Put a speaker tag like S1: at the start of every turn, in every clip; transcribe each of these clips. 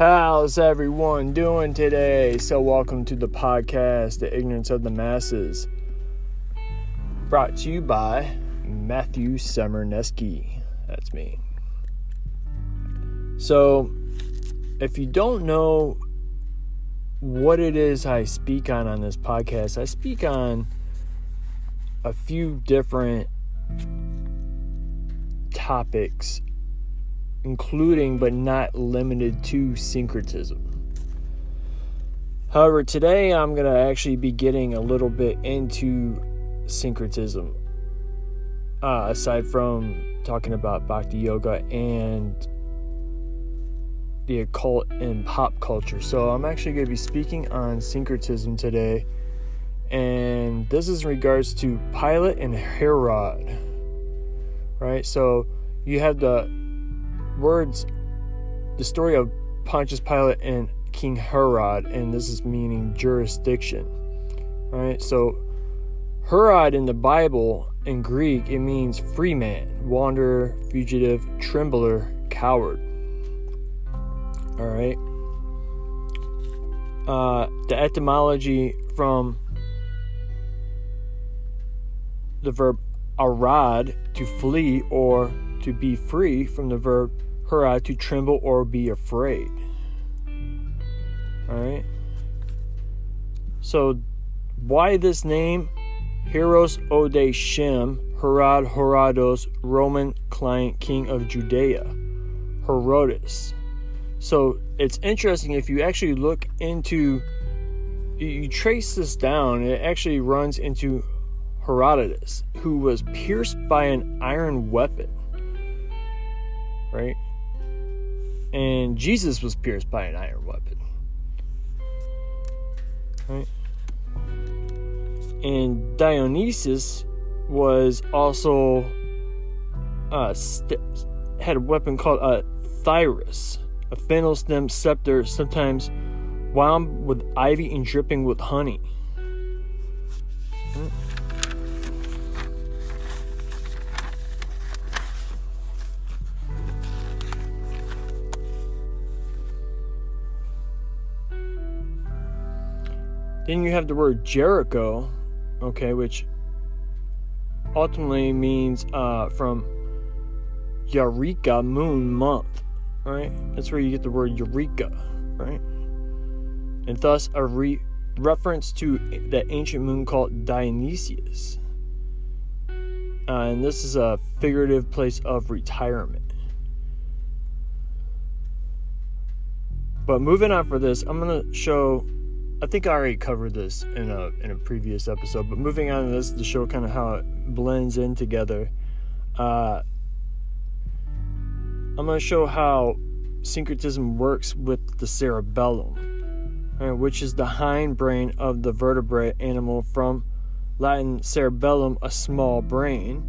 S1: How's everyone doing today? So welcome to the podcast, The Ignorance of the Masses, brought to you by Matthew Semerneski. That's me. So, if you don't know what it is I speak on this podcast, I speak on a few different topics, including but not limited to syncretism. However, today I'm going to actually be getting a little bit into syncretism, aside from talking about bhakti yoga and the occult and pop culture. So I'm actually going to be speaking on syncretism today, and this is in regards to Pilate and Herod, right? So you have the story of Pontius Pilate and King Herod, and this is meaning jurisdiction, right? So Herod in the Bible, in Greek, it means free man, wanderer, fugitive, trembler, coward. All right. The etymology from the verb arad, to flee or to be free, from the verb herad, to tremble or be afraid. All right. So why this name? Heros ode Shem, Herod Herodos, Roman client, king of Judea, Herodes. So it's interesting, if you actually look into, you trace this down, it actually runs into Herodotus, who was pierced by an iron weapon, right? And Jesus was pierced by an iron weapon, right? And Dionysus was also had a weapon called a thyrus, a fennel stem scepter, sometimes wound with ivy and dripping with honey. Then you have the word Jericho, okay, which ultimately means from Eureka, moon, month, right? That's where you get the word Eureka, right? And thus a reference to the ancient moon called Dionysius. And this is a figurative place of retirement. But moving on for this, I'm going to show, I think I already covered this in a previous episode, but moving on to this to show kind of how it blends in together. I'm going to show how syncretism works with the cerebellum, right, which is the hindbrain of the vertebrate animal, from Latin cerebellum, a small brain,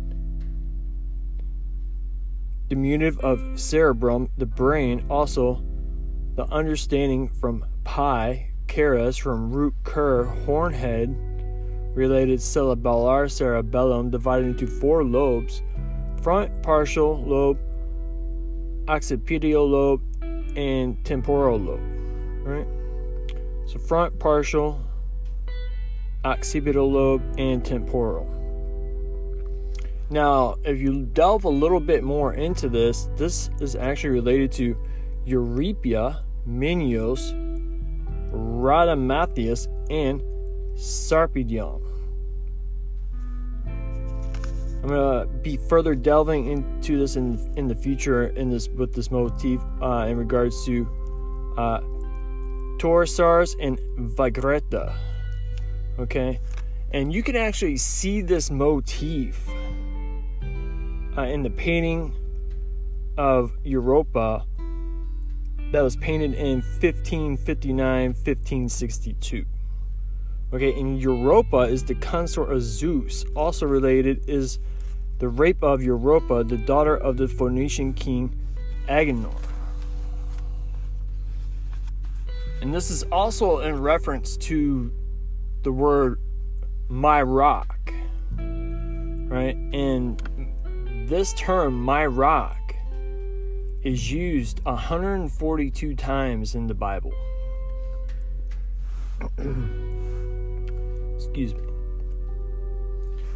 S1: diminutive of cerebrum, the brain, also the understanding from pi, caras, from root cur, hornhead, related cerebellar, cerebellum, divided into 4 lobes: front partial lobe, occipital lobe, and temporal lobe, right? So front partial, occipital lobe, and temporal. Now, if you delve a little bit more into this, this is actually related to Eurypia, Minios, Radamathias, and Sarpedion. I'm gonna be further delving into this in the future with this motif in regards to Torsars and Vagreta. Okay, and you can actually see this motif in the painting of Europa that was painted in 1559-1562. Okay, and Europa is the consort of Zeus. Also related is the rape of Europa, the daughter of the Phoenician king Agenor. And this is also in reference to the word my rock, right? And this term, my rock, is used 142 times in the Bible. Excuse me.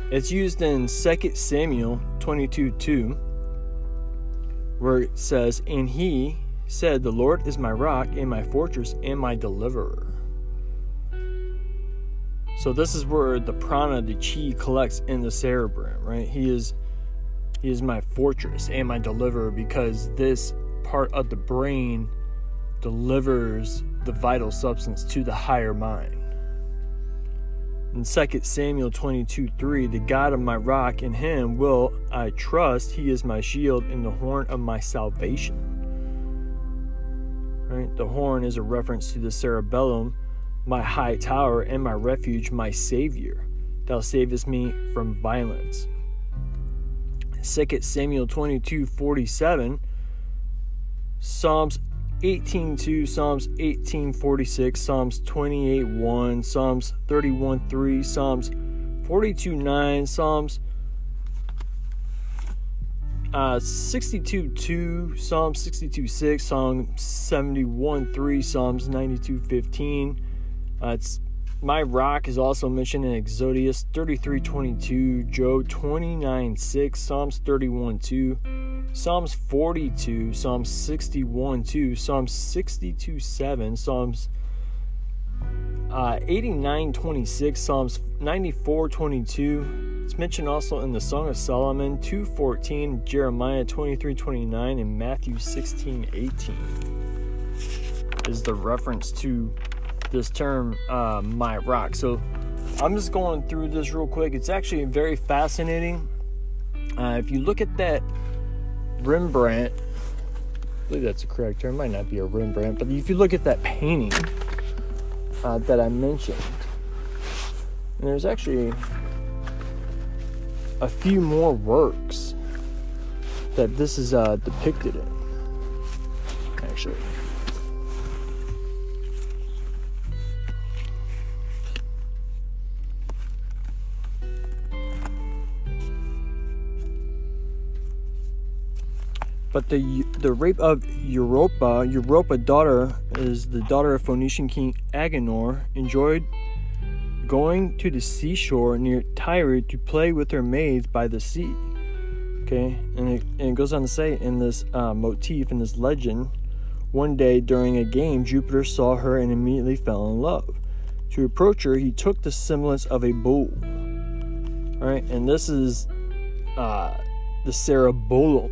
S1: It's used in 2 Samuel 22:2, where it says, "And he said, the Lord is my rock and my fortress and my deliverer." So this is where the prana, the chi, collects in the cerebrum, right? He is my fortress and my deliverer, because this part of the brain delivers the vital substance to the higher mind. In 2 Samuel 22:3, "The God of my rock, in him will I trust. He is my shield and the horn of my salvation." Right? The horn is a reference to the cerebellum, my high tower and my refuge, my savior. Thou savest me from violence. 2 Samuel 22:47, Psalms 18:2, Psalms 18:46, Psalms 28:1, Psalms 31:3, Psalms 42:9, Psalms 62:2, Psalms 62:6, Psalm 71:3, Psalms 92:15. It's my rock is also mentioned in Exodus 33:22, Job 29:6, Psalms 31:2, Psalms 42, Psalms 61:2, Psalms 62:7, Psalms 89:26, Psalms 94:22. It's mentioned also in the Song of Solomon 2:14, Jeremiah 23:29, and Matthew 16:18 is the reference to this term, my rock. So I'm just going through this real quick. It's actually very fascinating. If you look at that Rembrandt, I believe that's a correct term, it might not be a Rembrandt, but if you look at that painting that I mentioned, and there's actually a few more works that this is depicted in, actually. But the rape of Europa daughter is the daughter of Phoenician king Agenor, enjoyed going to the seashore near Tyre to play with her maids by the sea. Okay, and it goes on to say in this motif, in this legend, one day during a game, Jupiter saw her and immediately fell in love. To approach her, he took the semblance of a bull. All right, and this is the cerebellum.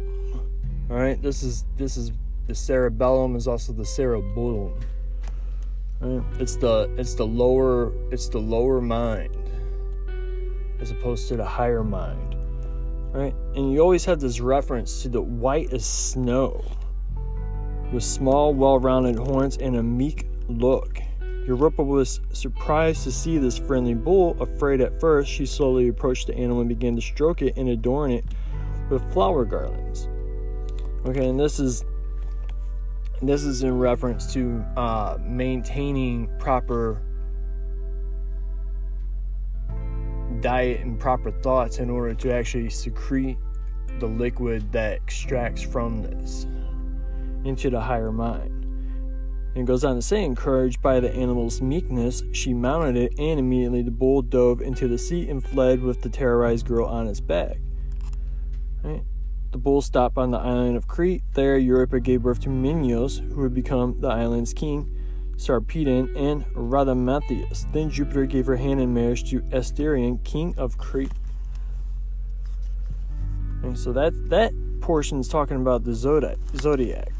S1: All right, this is the cerebellum is also the cerebellum. Right? It's the lower mind as opposed to the higher mind. Right? And you always have this reference to the white as snow, with small, well-rounded horns and a meek look. Europa was surprised to see this friendly bull. Afraid at first, she slowly approached the animal and began to stroke it and adorn it with flower garlands. Okay, and this is in reference to maintaining proper diet and proper thoughts in order to actually secrete the liquid that extracts from this into the higher mind. And it goes on to say, encouraged by the animal's meekness, she mounted it, and immediately the bull dove into the sea and fled with the terrorized girl on its back. Right? The bull stopped on the island of Crete. There, Europa gave birth to Minos, who would become the island's king, Sarpedon, and Radamanthus. Then Jupiter gave her hand in marriage to Asterion, king of Crete. And so that portion is talking about the zodiac,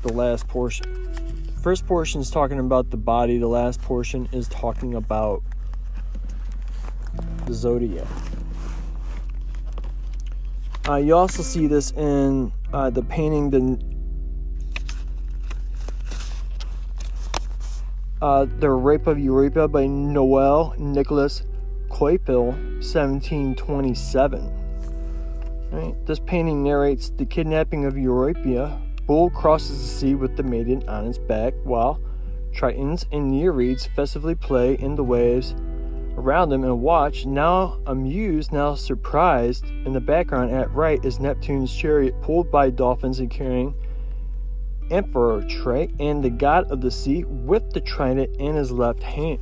S1: the last portion. The first portion is talking about the body. The last portion is talking about the zodiac. You also see this in the painting, The Rape of Europa by Noel Nicholas Coipel, 1727. Right? This painting narrates the kidnapping of Europa. Bull crosses the sea with the maiden on its back, while Tritons and Nereids festively play in the waves around them and watch. Now amused, now surprised. In the background at right is Neptune's chariot pulled by dolphins and carrying emperor and the god of the sea with the trident in his left hand.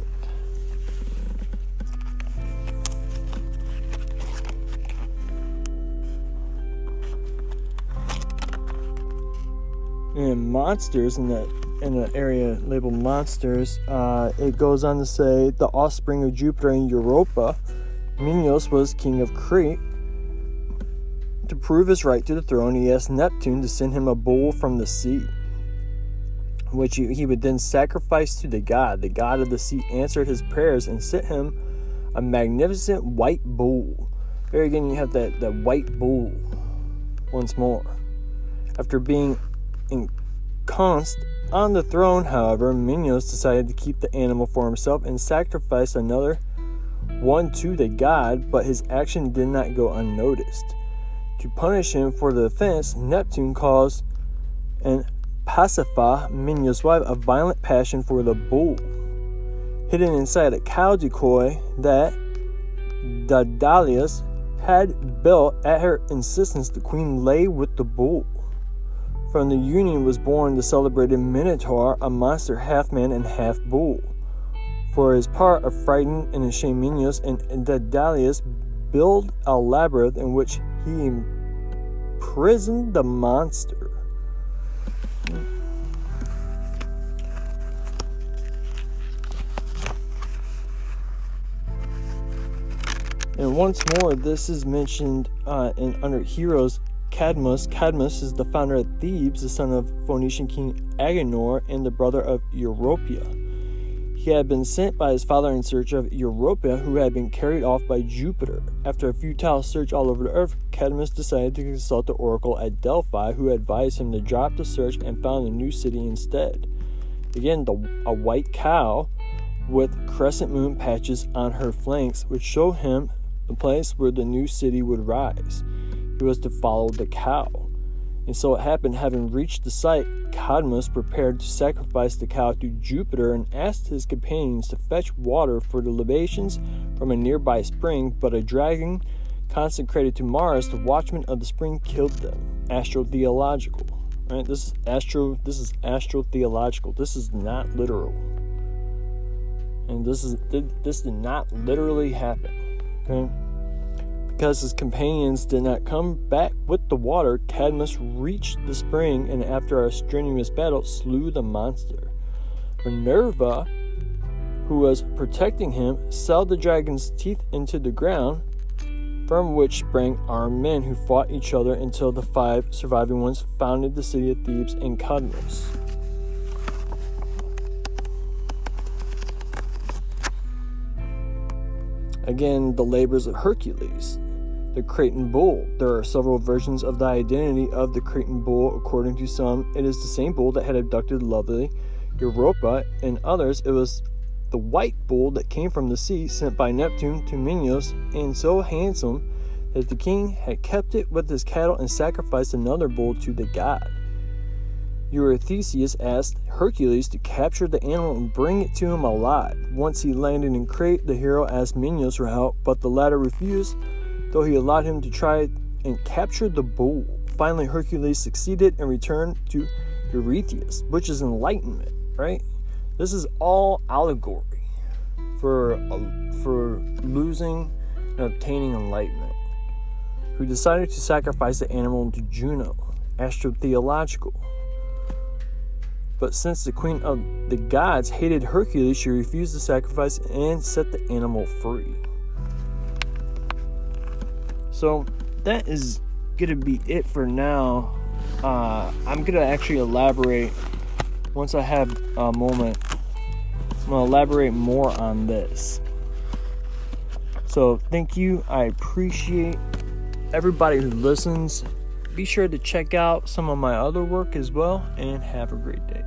S1: And monsters in the area labeled monsters, it goes on to say the offspring of Jupiter and Europa, Minos was king of Crete. To prove his right to the throne, he asked Neptune to send him a bull from the sea, which he would then sacrifice to the god. The god of the sea answered his prayers and sent him a magnificent white bull. There again, you have that white bull once more. After being ensconced on the throne, however, Minos decided to keep the animal for himself and sacrifice another one to the god, but his action did not go unnoticed. To punish him for the offense, Neptune caused and pacify Minos' wife a violent passion for the bull. Hidden inside a cow decoy that Daedalus had built at her insistence, the queen lay with the bull. From the union was born the celebrated Minotaur, a monster half man and half bull. For his part, a frightened and ashamed Minos and Daedalus built a labyrinth in which he imprisoned the monster. And once more, this is mentioned under heroes. Cadmus. Cadmus is the founder of Thebes, the son of Phoenician king Agenor and the brother of Europia. He had been sent by his father in search of Europia, who had been carried off by Jupiter. After a futile search all over the earth, Cadmus decided to consult the oracle at Delphi, who advised him to drop the search and found a new city instead. Again, a white cow with crescent moon patches on her flanks, which showed him the place where the new city would rise. He was to follow the cow. And so it happened, having reached the site, Cadmus prepared to sacrifice the cow to Jupiter and asked his companions to fetch water for the libations from a nearby spring, but a dragon consecrated to Mars, the watchman of the spring, killed them. Astrotheological. Right? This is astrotheological. This is not literal. And this did not literally happen. Okay? Because his companions did not come back with the water, Cadmus reached the spring and after a strenuous battle slew the monster. Minerva, who was protecting him, sewed the dragon's teeth into the ground, from which sprang armed men who fought each other until the 5 surviving ones founded the city of Thebes and Cadmus. Again, the labors of Hercules. The Cretan bull. There are several versions of the identity of the Cretan bull. According to some, it is the same bull that had abducted lovely Europa, and others, it was the white bull that came from the sea, sent by Neptune to Minos, and so handsome that the king had kept it with his cattle and sacrificed another bull to the god. Eurystheus asked Hercules to capture the animal and bring it to him alive. Once he landed in Crete, the hero asked Minos for help, but the latter refused, though he allowed him to try and capture the bull. Finally, Hercules succeeded and returned to Eurystheus, which is enlightenment, right? This is all allegory for losing and obtaining enlightenment. Who decided to sacrifice the animal to Juno, astrotheological. But since the queen of the gods hated Hercules, she refused the sacrifice and set the animal free. So that is going to be it for now. I'm going to actually elaborate once I have a moment. I'm going to elaborate more on this. So thank you. I appreciate everybody who listens. Be sure to check out some of my other work as well, and have a great day.